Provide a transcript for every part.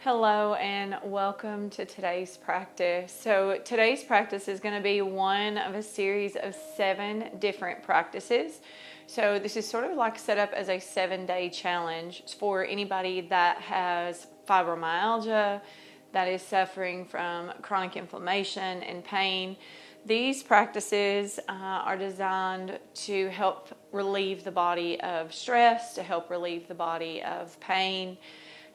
Hello and welcome to today's practice. So today's practice is going to be one of a series of 7 different practices. So this is sort of like set up as a 7-day challenge for anybody that has fibromyalgia, that is suffering from chronic inflammation and pain. These practices are designed to help relieve the body of stress, to help relieve the body of pain,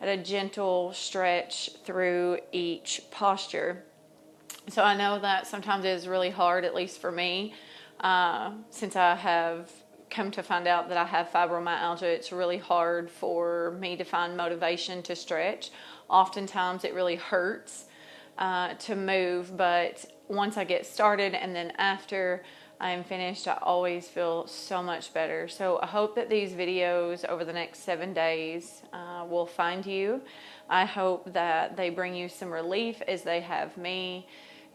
at a gentle stretch through each posture. So I know that sometimes it is really hard, at least for me, since I have come to find out that I have fibromyalgia. It's really hard for me to find motivation to stretch. Oftentimes it really hurts to move, but once I get started and then after I am finished, I always feel so much better. So I hope that these videos over the next 7 days will find you. I hope that they bring you some relief as they have me.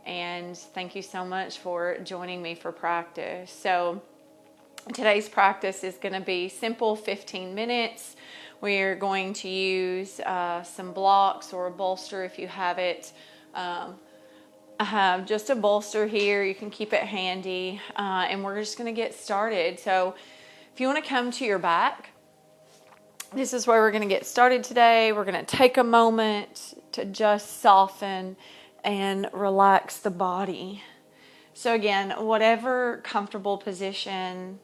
And thank you so much for joining me for practice. So today's practice is going to be simple, 15 minutes. We're going to use some blocks or a bolster if you have it. I have just a bolster here. You can keep it handy. And we're just going to get started. So if you want to come to your back, this is where we're going to get started today. We're going to take a moment to just soften and relax the body. So again, whatever comfortable position,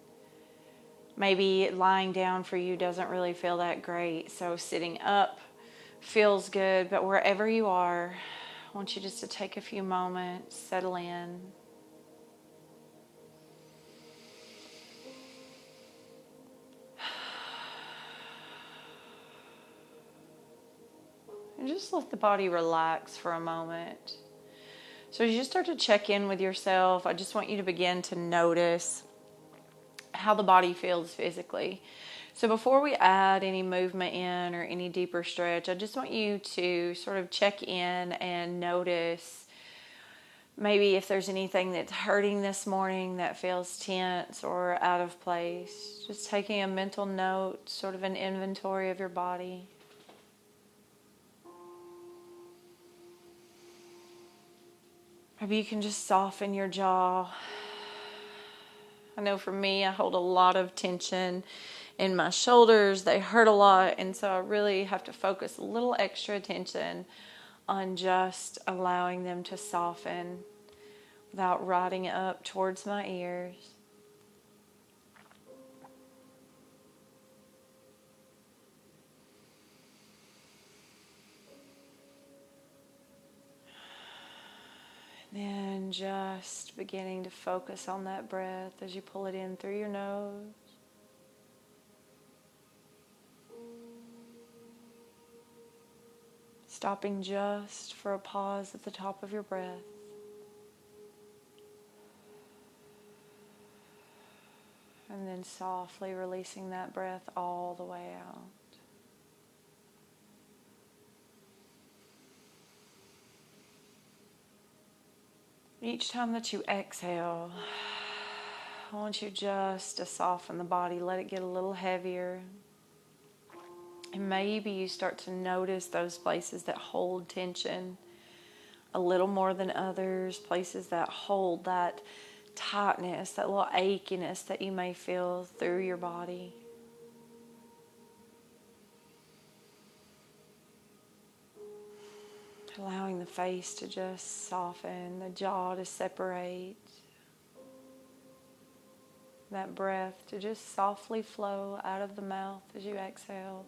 maybe lying down for you doesn't really feel that great. So sitting up feels good, but wherever you are, I want you just to take a few moments, settle in. And just let the body relax for a moment. So as you start to check in with yourself, I just want you to begin to notice how the body feels physically. So before we add any movement in or any deeper stretch, I just want you to sort of check in and notice maybe if there's anything that's hurting this morning that feels tense or out of place. Just taking a mental note, sort of an inventory of your body. Maybe you can just soften your jaw. I know for me, I hold a lot of tension in my shoulders. They hurt a lot, and so I really have to focus a little extra attention on just allowing them to soften without riding up towards my ears. Then just beginning to focus on that breath as you pull it in through your nose. Stopping just for a pause at the top of your breath. And then softly releasing that breath all the way out. Each time that you exhale, I want you just to soften the body, let it get a little heavier. And maybe you start to notice those places that hold tension a little more than others, places that hold that tightness, that little achiness that you may feel through your body. Allowing the face to just soften, the jaw to separate, that breath to just softly flow out of the mouth as you exhale.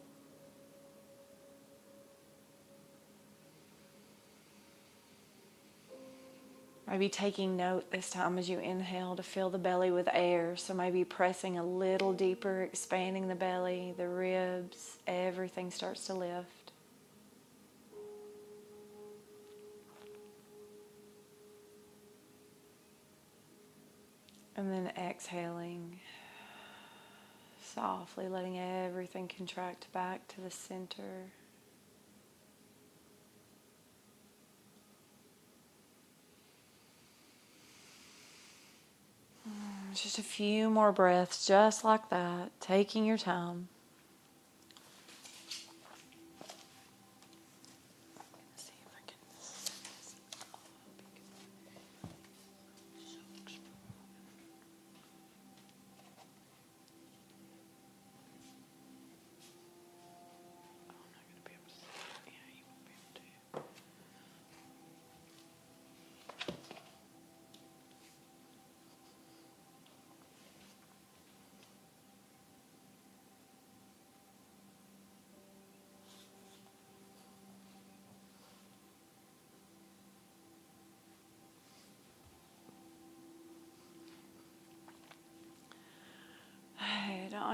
Maybe taking note this time as you inhale to fill the belly with air. So maybe pressing a little deeper, expanding the belly, the ribs, everything starts to lift. And then exhaling, softly letting everything contract back to the center. Just a few more breaths, just like that, taking your time.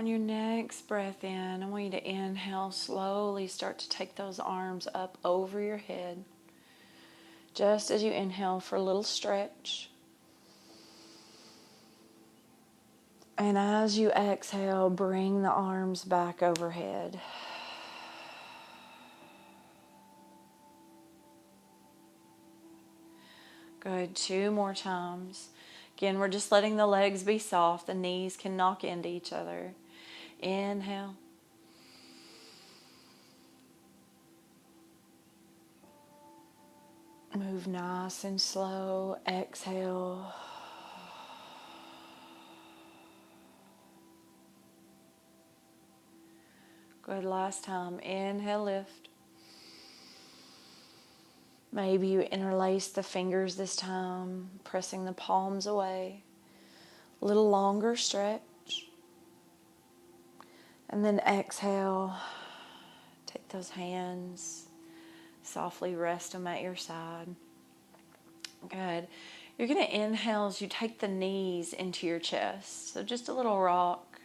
On your next breath in, I want you to inhale slowly, start to take those arms up over your head. Just as you inhale for a little stretch. And as you exhale, bring the arms back overhead. Good, 2 more times. Again, we're just letting the legs be soft. The knees can knock into each other. Inhale. Move nice and slow. Exhale. Good, last time. Inhale, lift. Maybe you interlace the fingers this time, pressing the palms away. A little longer stretch. And then exhale. Take those hands. Softly rest them at your side. Good. You're going to inhale as you take the knees into your chest. So just a little rock.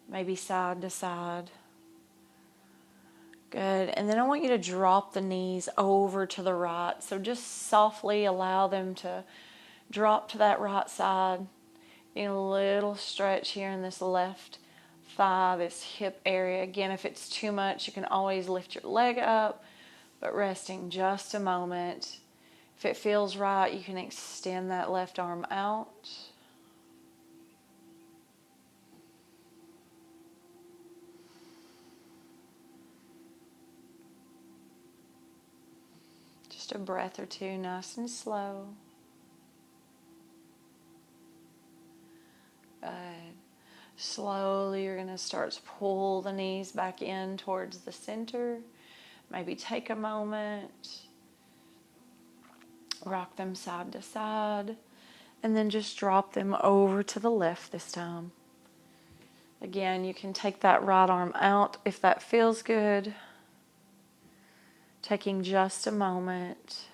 Maybe side to side. Good. And then I want you to drop the knees over to the right. So just softly allow them to drop to that right side. Getting a little stretch here in this left thigh, this hip area. Again, if it's too much, you can always lift your leg up, but resting just a moment. If it feels right, you can extend that left arm out. Just a breath or two, nice and slow. Good. Slowly, you're going to start to pull the knees back in towards the center. Maybe take a moment. Rock them side to side. And then just drop them over to the left this time. Again, you can take that right arm out if that feels good. Taking just a moment.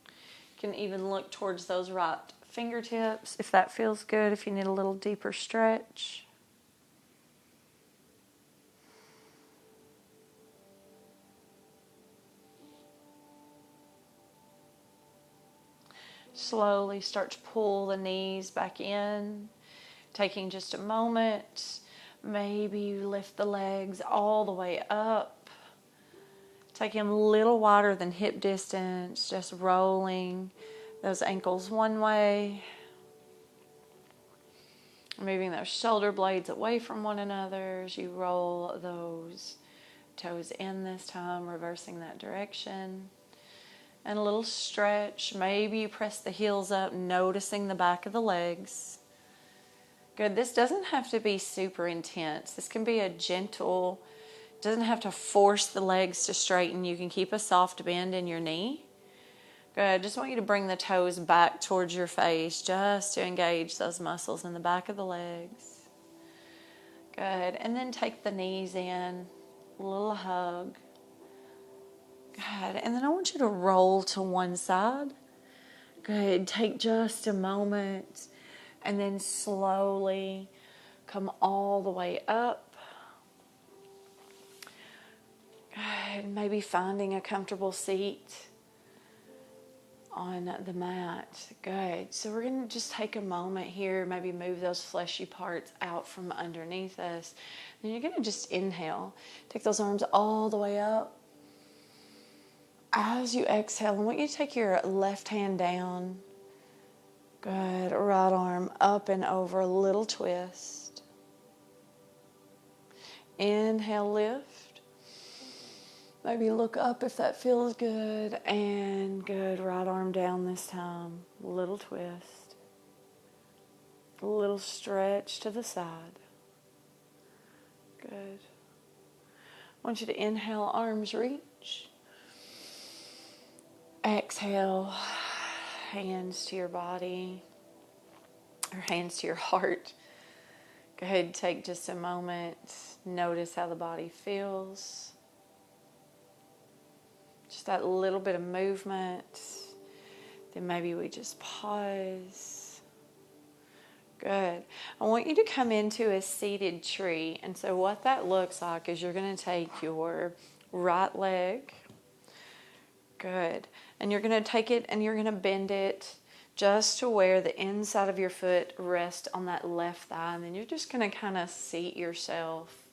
You can even look towards those right fingertips if that feels good, if you need a little deeper stretch. Slowly start to pull the knees back in, taking just a moment. Maybe you lift the legs all the way up. Taking them a little wider than hip distance, just rolling those ankles one way. Moving those shoulder blades away from one another as you roll those toes in this time, reversing that direction. And a little stretch. Maybe you press the heels up, noticing the back of the legs. Good. This doesn't have to be super intense. This can be a gentle, doesn't have to force the legs to straighten. You can keep a soft bend in your knee. Good. Just want you to bring the toes back towards your face just to engage those muscles in the back of the legs. Good. And then take the knees in. A little hug. Good. And then I want you to roll to one side. Good. Take just a moment. And then slowly come all the way up. Good. Maybe finding a comfortable seat on the mat. Good. So we're going to just take a moment here, maybe move those fleshy parts out from underneath us. Then you're going to just inhale. Take those arms all the way up. As you exhale, I want you to take your left hand down. Good. Right arm up and over, a little twist. Inhale, lift. Maybe look up if that feels good. And good. Right arm down this time. Little twist. A little stretch to the side. Good. I want you to inhale, arms reach. Exhale, hands to your body. Or hands to your heart. Go ahead, take just a moment. Notice how the body feels. Just that little bit of movement. Then maybe we just pause. Good. I want you to come into a seated tree. And so what that looks like is you're going to take your right leg. Good. And you're going to take it and you're going to bend it just to where the inside of your foot rests on that left thigh. And then you're just going to kind of seat yourself.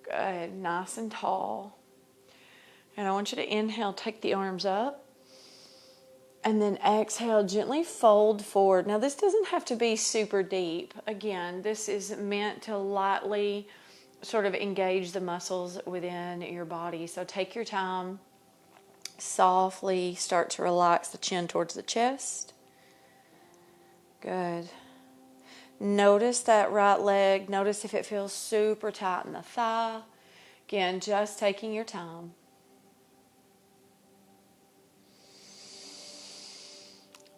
Good. Nice and tall. And I want you to inhale, take the arms up. And then exhale, gently fold forward. Now this doesn't have to be super deep. Again, this is meant to lightly sort of engage the muscles within your body. So take your time. Softly start to relax the chin towards the chest. Good. Notice that right leg. Notice if it feels super tight in the thigh. Again, just taking your time.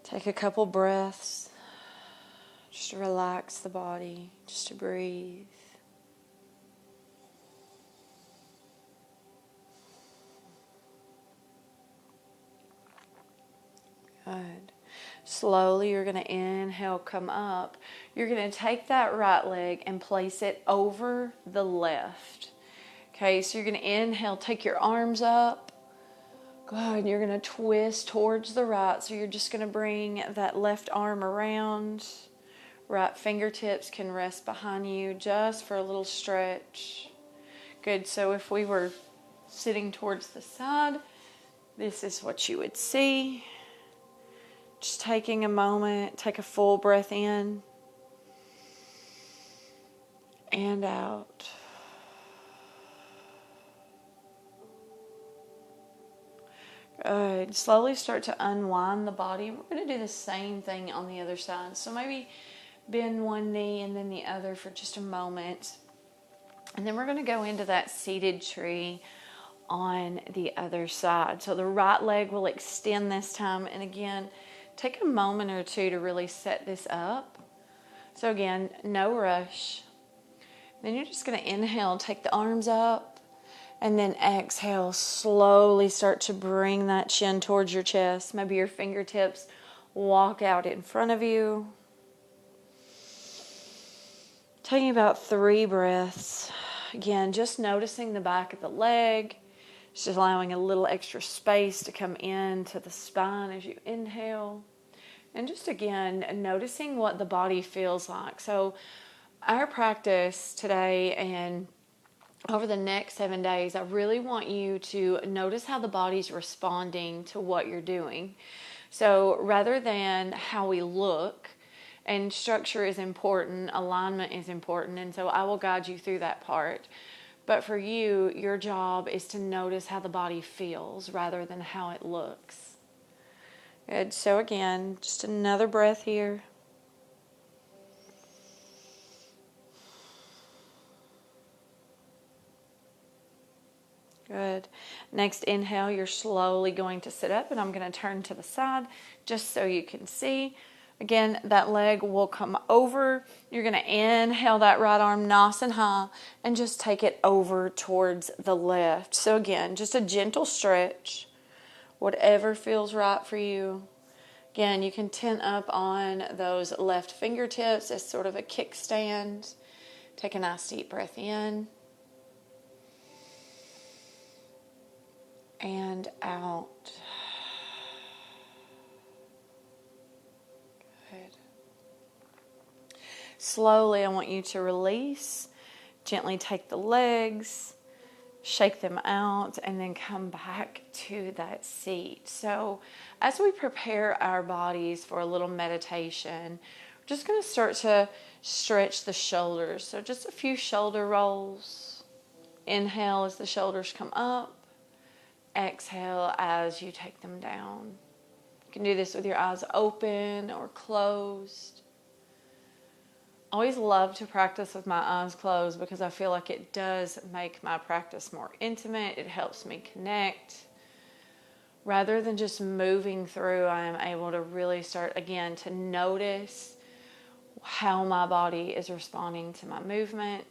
Take a couple breaths. Just to relax the body. Just to breathe. Good. Slowly, you're going to inhale, come up. You're going to take that right leg and place it over the left. Okay, so you're going to inhale, take your arms up. Good. You're going to twist towards the right. So you're just going to bring that left arm around. Right fingertips can rest behind you just for a little stretch. Good. So if we were sitting towards the side, this is what you would see. Just taking a moment, take a full breath in and out. Good. Slowly start to unwind the body. We're going to do the same thing on the other side. So maybe bend one knee and then the other for just a moment. And then we're going to go into that seated tree on the other side. So the right leg will extend this time. And again, take a moment or two to really set this up. So again, no rush. Then you're just going to inhale, take the arms up. And then exhale, slowly start to bring that chin towards your chest. Maybe your fingertips walk out in front of you. Taking about 3 breaths. Again, just noticing the back of the leg. Just allowing a little extra space to come into the spine as you inhale. And just again, noticing what the body feels like. So our practice today and over the next 7 days, I really want you to notice how the body's responding to what you're doing. So rather than how we look, and structure is important, alignment is important, and so I will guide you through that part. But for you, your job is to notice how the body feels rather than how it looks. Good. So again, just another breath here. Good. Next inhale, you're slowly going to sit up, and I'm going to turn to the side just so you can see. Again, that leg will come over. You're going to inhale that right arm nice and high and just take it over towards the left. So again, just a gentle stretch, whatever feels right for you. Again, you can tent up on those left fingertips as sort of a kickstand. Take a nice deep breath in. And out. Good. Slowly, I want you to release. Gently take the legs, shake them out, and then come back to that seat. So as we prepare our bodies for a little meditation, we're just going to start to stretch the shoulders. So just a few shoulder rolls. Inhale as the shoulders come up. Exhale as you take them down. You can do this with your eyes open or closed. I always love to practice with my eyes closed because I feel like it does make my practice more intimate. It helps me connect. Rather than just moving through, I am able to really start again to notice how my body is responding to my movement.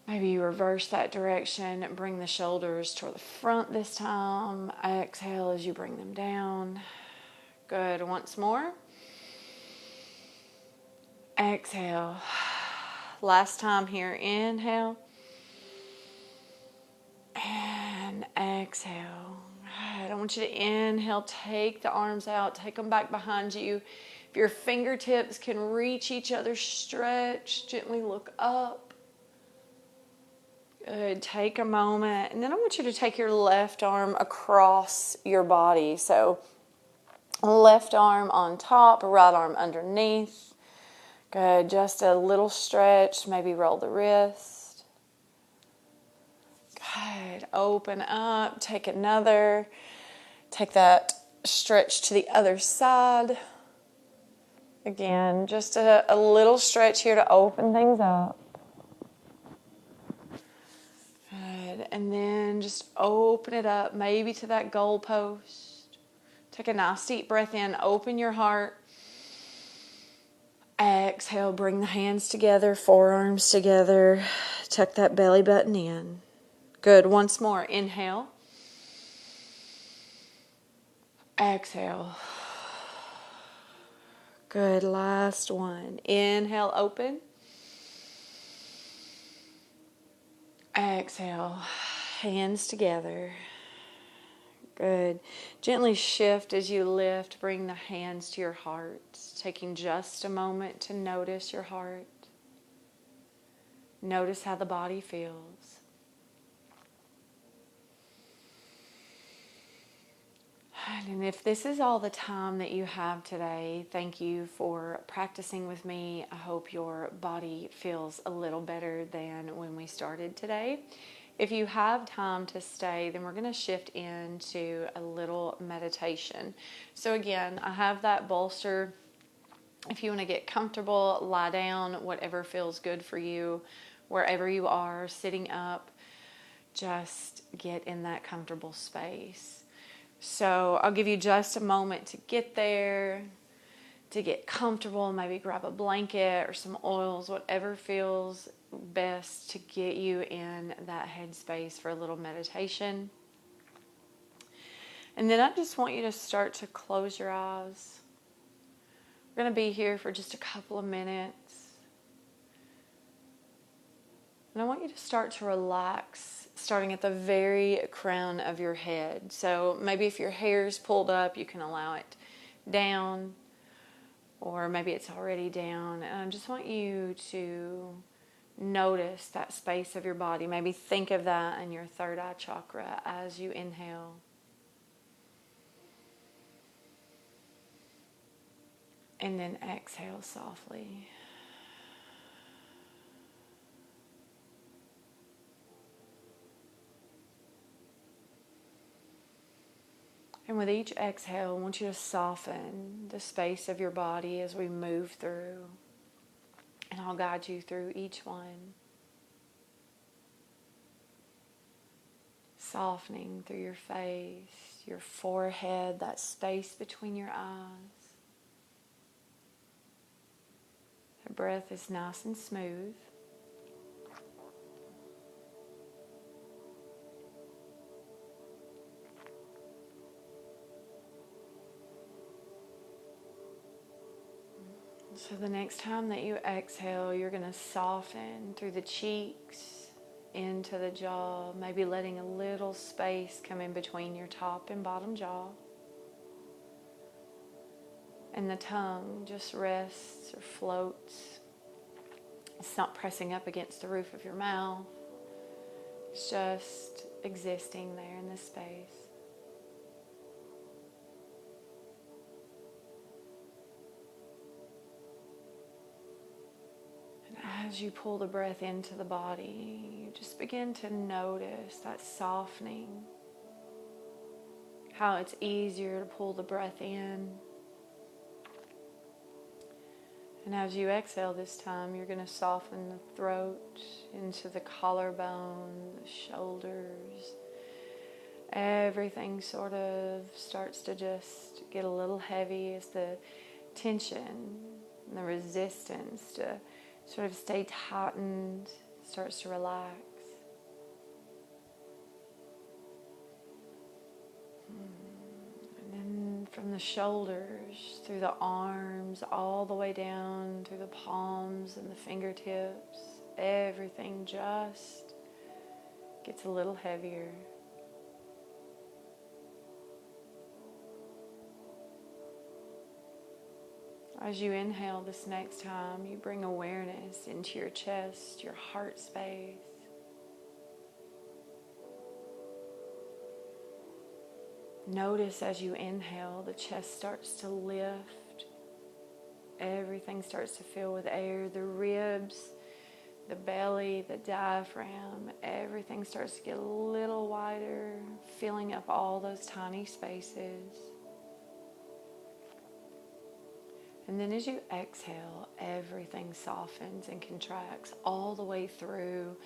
Maybe you reverse that direction and bring the shoulders toward the front this time. Exhale as you bring them down. Good. Once more. Exhale. Last time here. Inhale. And exhale. Good. I want you to inhale. Take the arms out. Take them back behind you. If your fingertips can reach each other, stretch. Gently look up. Good. Take a moment. And then I want you to take your left arm across your body. So left arm on top, right arm underneath. Good. Just a little stretch. Maybe roll the wrist. Good. Open up. Take another. Take that stretch to the other side. Again, just a little stretch here to open things up. Good. And then just open it up, maybe to that goal post. Take a nice deep breath in. Open your heart. Exhale. Bring the hands together, forearms together. Tuck that belly button in. Good. Once more. Inhale. Exhale. Good. Last one. Inhale. Open. Exhale. Hands together. Good. Gently shift as you lift. Bring the hands to your heart. Taking just a moment to notice your heart. Notice how the body feels. And if this is all the time that you have today, thank you for practicing with me. I hope your body feels a little better than when we started today. If you have time to stay, then we're going to shift into a little meditation. So again, I have that bolster. If you want to get comfortable, lie down, whatever feels good for you, wherever you are, sitting up, just get in that comfortable space. So I'll give you just a moment to get there, to get comfortable, maybe grab a blanket or some oils, whatever feels best to get you in that headspace for a little meditation. And then I just want you to start to close your eyes. We're going to be here for just a couple of minutes. And I want you to start to relax, starting at the very crown of your head. So maybe if your hair's pulled up, you can allow it down, or maybe it's already down. And I just want you to notice that space of your body. Maybe think of that in your third eye chakra as you inhale. And then exhale softly. And with each exhale, I want you to soften the space of your body as we move through. And I'll guide you through each one. Softening through your face, your forehead, that space between your eyes. The breath is nice and smooth. So the next time that you exhale, you're going to soften through the cheeks, into the jaw, maybe letting a little space come in between your top and bottom jaw. And the tongue just rests or floats. It's not pressing up against the roof of your mouth. It's just existing there in this space. As you pull the breath into the body, you just begin to notice that softening, how it's easier to pull the breath in. And as you exhale this time, you're going to soften the throat into the collarbone, the shoulders. Everything sort of starts to just get a little heavy as the tension and the resistance to sort of stay tightened, starts to relax. And then From the shoulders, through the arms, all the way down through the palms and the fingertips, everything just gets a little heavier. As you inhale this next time, you bring awareness into your chest, your heart space. Notice as you inhale, the chest starts to lift. Everything starts to fill with air. The ribs, the belly, the diaphragm, everything starts to get a little wider, filling up all those tiny spaces. And then as you exhale, everything softens and contracts all the way through,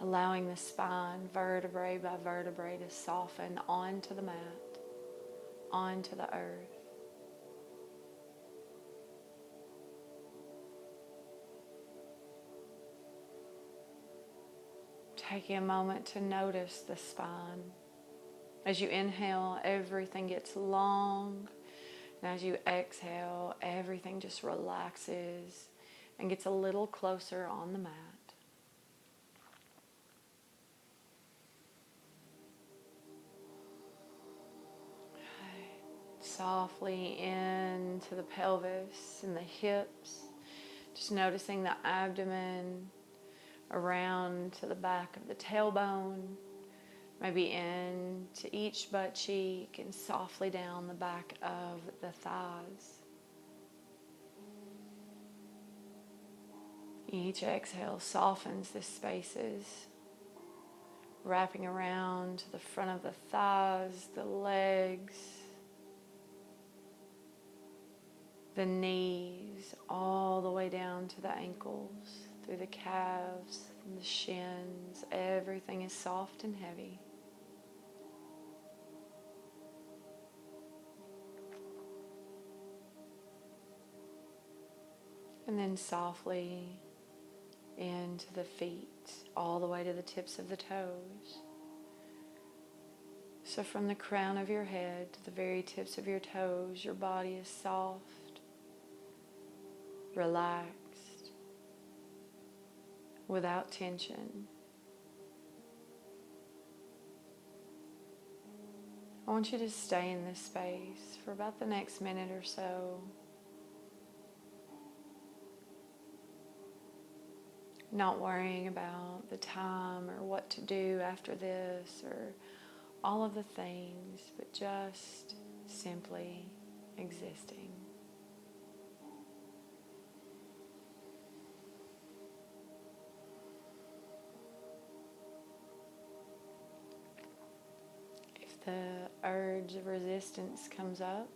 allowing the spine, vertebrae by vertebrae, to soften onto the mat, onto the earth. Taking a moment to notice the spine. As you inhale, everything gets long. And as you exhale, everything just relaxes and gets a little closer on the mat. Softly into the pelvis and the hips, just noticing the abdomen around to the back of the tailbone, maybe into each butt cheek and softly down the back of the thighs. Each exhale softens the spaces, wrapping around to the front of the thighs, the legs, the knees, all the way down to the ankles, through the calves and the shins. Everything is soft and heavy. And then softly into the feet, all the way to the tips of the toes. So from the crown of your head to the very tips of your toes, your body is soft, relaxed, without tension. I want you to stay in this space for about the next minute or so. Not worrying about the time or what to do after this or all of the things, but just simply existing. If the urge of resistance comes up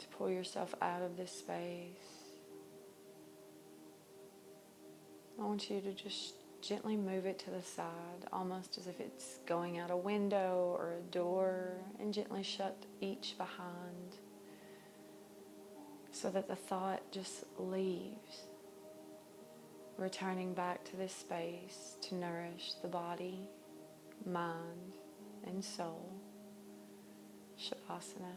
to pull yourself out of this space, I want you to just gently move it to the side, almost as if it's going out a window or a door, and gently shut each behind so that the thought just leaves, returning back to this space to nourish the body, mind, and soul. Shavasana.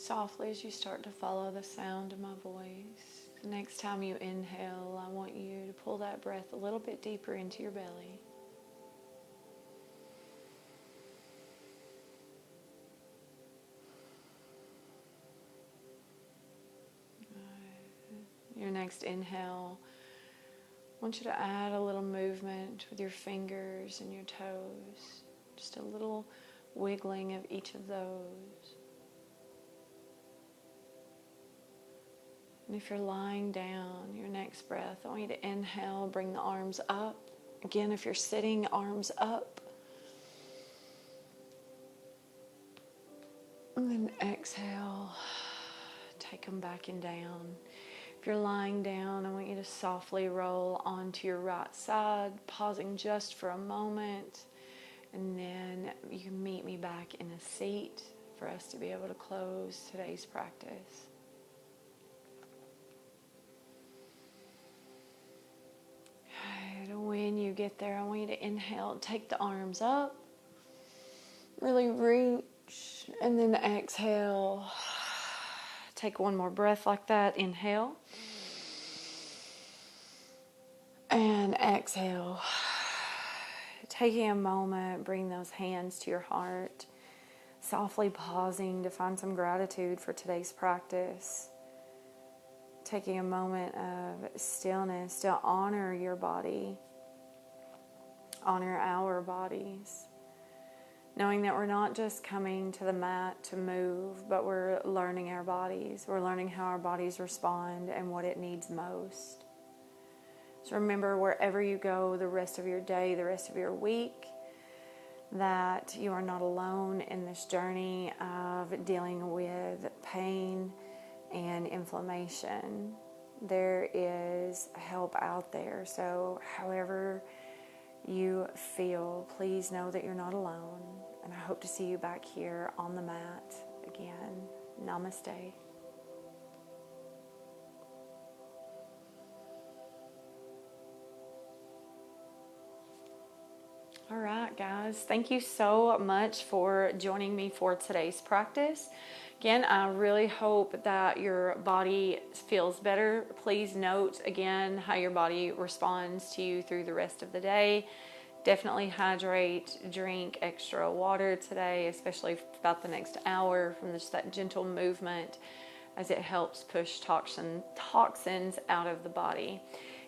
softly as you start to follow the sound of my voice. The next time you inhale, I want you to pull that breath a little bit deeper into your belly. Your next inhale, I want you to add a little movement with your fingers and your toes. Just a little wiggling of each of those. And if you're lying down, your next breath, I want you to inhale, bring the arms up. Again, if you're sitting, arms up. And then exhale, take them back and down. If you're lying down, I want you to softly roll onto your right side, pausing just for a moment. And then you can meet me back in a seat for us to be able to close today's practice. And when you get there, I want you to inhale, take the arms up, really reach, and then exhale. Take one more breath like that. Inhale. And exhale. Taking a moment, bring those hands to your heart. Softly pausing to find some gratitude for today's practice. Taking a moment of stillness to honor your body. Honor our bodies. Knowing that we're not just coming to the mat to move, but we're learning our bodies. We're learning how our bodies respond and what it needs most. So remember, wherever you go the rest of your day, the rest of your week, that you are not alone in this journey of dealing with pain and inflammation. There is help out there. So however you feel, please know that you're not alone. And I hope to see you back here on the mat again. Namaste. All right, guys. Thank you so much for joining me for today's practice. Again, I really hope that your body feels better. Please note again how your body responds to you through the rest of the day. Definitely hydrate, drink extra water today, especially about the next hour, from just that gentle movement, as it helps push toxins out of the body.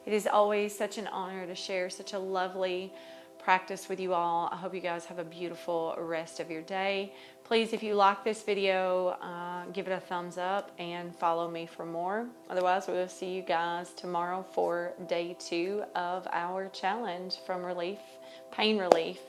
It is always such an honor to share such a lovely practice with you all. I hope you guys have a beautiful rest of your day. Please, if you like this video, give it a thumbs up and follow me for more. Otherwise, we will see you guys tomorrow for day 2 of our challenge from pain relief.